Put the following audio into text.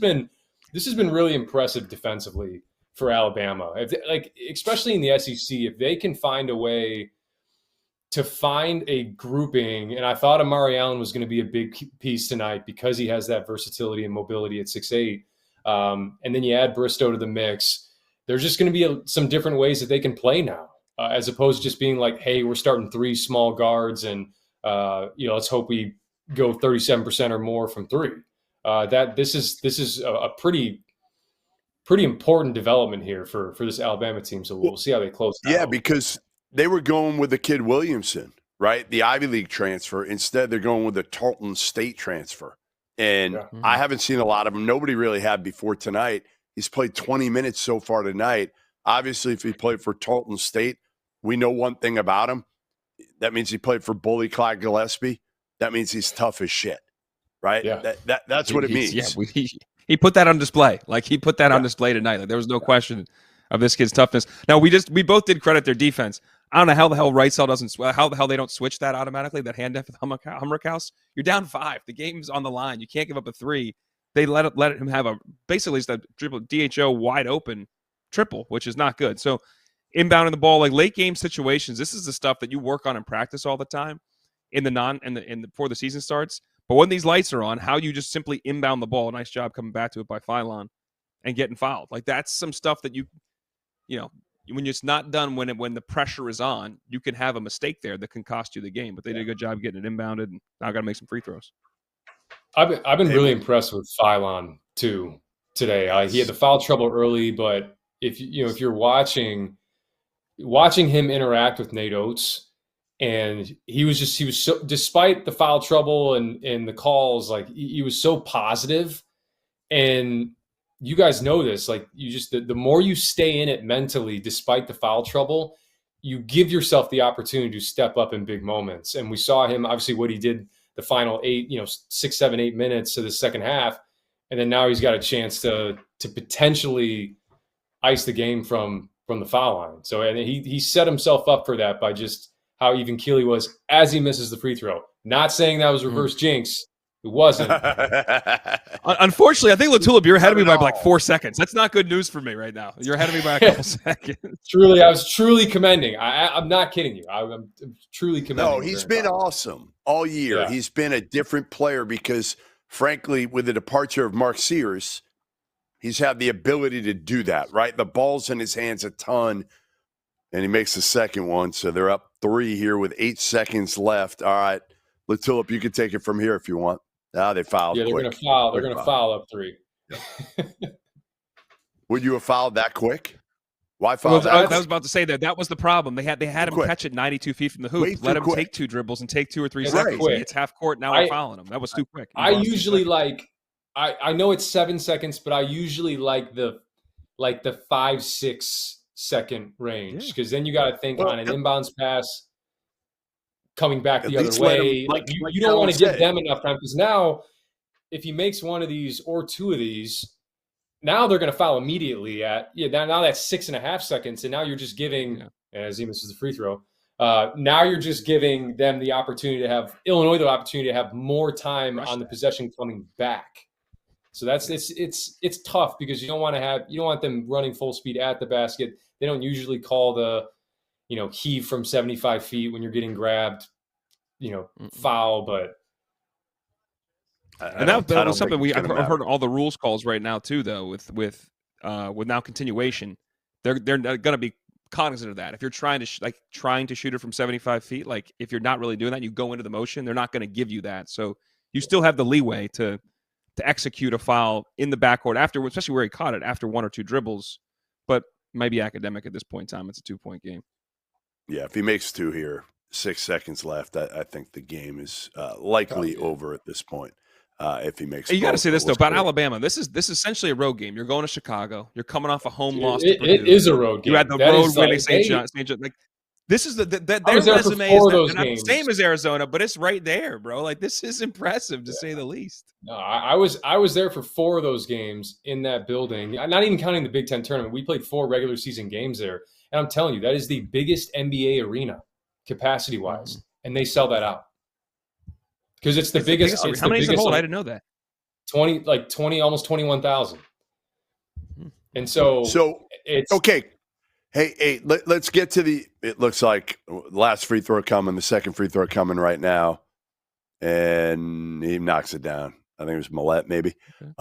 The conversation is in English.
has been really impressive defensively for Alabama. Especially in the SEC, if they can find a way to find a grouping, and I thought Amari Allen was going to be a big piece tonight because he has that versatility and mobility at 6'8". And then you add Bristow to the mix. There's just going to be some different ways that they can play now, as opposed to just being like, hey, we're starting 3 small guards and let's hope we go 37% or more from 3. This is a pretty important development here for this Alabama team. So we'll see how they close it out. Yeah, because they were going with the kid Williamson, right? The Ivy League transfer. Instead, they're going with the Tarleton State transfer. And I haven't seen a lot of him. Nobody really had before tonight. He's played 20 minutes so far tonight. Obviously, if he played for Tarleton State, we know one thing about him. That means he played for Bully Clyde Gillespie. That means he's tough as shit, right? Yeah. That's what it means. Yeah, he put that on display. Like, he put that on display tonight. Like, there was no question of this kid's toughness. Now, we both did credit their defense. I don't know how the hell how the hell they don't switch that automatically, that hand def with Hummerkaus. You're down 5. The game's on the line. You can't give up a 3. They let him have basically it's that dribble DHO wide open triple, which is not good. So inbounding the ball, like late game situations, this is the stuff that you work on in practice all the time before the season starts. But when these lights are on, how you just simply inbound the ball. Nice job coming back to it by Philon and getting fouled. Like, that's some stuff that when it's not done when the pressure is on, you can have a mistake there that can cost you the game. But they did a good job getting it inbounded, and now got to make some free throws. I've been really impressed with Philon too today. He had the foul trouble early, but if you're watching him interact with Nate Oates, and he was so, despite the foul trouble and the calls, like he was so positive. And you guys know this, like the more you stay in it mentally, despite the foul trouble, you give yourself the opportunity to step up in big moments. And we saw him, obviously, what he did the final 6, 7, 8 minutes of the second half. And then now he's got a chance to potentially ice the game from the foul line. So, and he set himself up for that by just how even keel he was as he misses the free throw. Not saying that was reverse jinx. It wasn't. Unfortunately, I think Latulip, you're ahead of me by like 4 seconds. That's not good news for me right now. You're ahead of me by a couple seconds. Truly, I was truly commending. I'm not kidding you. I'm truly commending. No, he's been awesome all year. Yeah. He's been a different player because, frankly, with the departure of Mark Sears, he's had the ability to do that, right? The ball's in his hands a ton, and he makes the second one. So they're up 3 here with 8 seconds left. All right, Latulip, you can take it from here if you want. They fouled. Yeah, they're going to foul. They're going to foul up 3. Would you have fouled that quick? Why foul? Well, I was about to say that was the problem. They had him catch it 92 feet from the hoop. Let him take 2 dribbles and take 2 or 3 seconds. It's half court. Now we're fouling him. That was too quick. I usually I know it's 7 seconds, but I usually like the 5-6 second range, because then you got to think on an inbounds pass coming back the other way. You don't want to give them enough time, because now if he makes one of these or 2 of these, now they're going to foul immediately now that's 6.5 seconds, and now you're just giving as he misses the free throw. Now you're just giving them the opportunity to have Illinois the opportunity to have more time on the possession coming back. So that's it's tough, because you don't want them running full speed at the basket. They don't usually call the heave from 75 feet when you're getting grabbed, foul, but. And that was something I've heard all the rules calls right now too, though, with now continuation, they're going to be cognizant of that. If you're trying to shoot it from 75 feet, like if you're not really doing that, you go into the motion, they're not going to give you that. So you still have the leeway to execute a foul in the backcourt after, especially where he caught it after 1 or 2 dribbles, but maybe academic at this point in time. It's a 2-point game. Yeah, if he makes 2 here, 6 seconds left, I think the game is likely over at this point. If he makes, you got to say this though about Alabama. This is essentially a road game. You're going to Chicago. You're coming off a home loss. It is a road game. You had the road win at St. John. Like, this is their resume is not the same as Arizona, but it's right there, bro. Like, this is impressive to say the least. No, I was there for 4 of those games in that building. Not even counting the Big Ten tournament. We played 4 regular season games there, and I'm telling you, that is the biggest NBA arena capacity wise, and they sell that out. Because it's the biggest. How many does it hold? I didn't know that. 20, almost 21,000. And so it's okay. Hey, let's get to it looks like last free throw coming, the second free throw coming right now. And he knocks it down. I think it was Millette maybe.